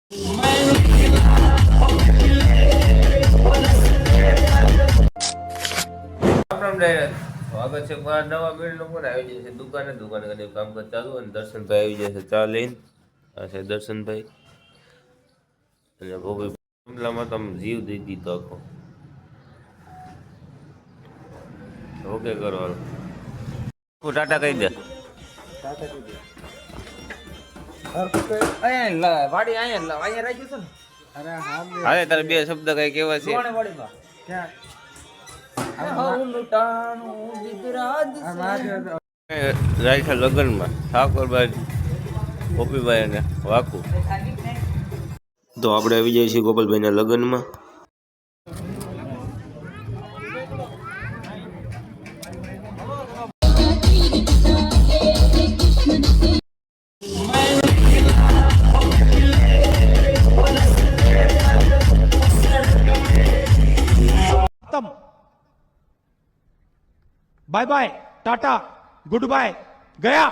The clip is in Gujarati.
સ્વાગત છે મારા નવા બેડ ઉપર આવી જાય છે દુકાને કદી કામકાજ ચાલુ અને દર્શનભાઈ આવી જાય છે ચા લઈને. આ છે દર્શનભાઈ અને ભોગી મામલામાં તમે જીવ દઈ દીધો આખો. ઓકે કરો ટાટા કહી દે. અરે તારે બે શબ્દ કઈ કેવા છે? જાય છે લગ્નમાં ઠાકોરભાઈ ગોપીભાઈ અને વાકુ. તો આપણે આવી જાય છીએ ગોપાલભાઈના લગ્નમાં. Bye bye tata goodbye गया.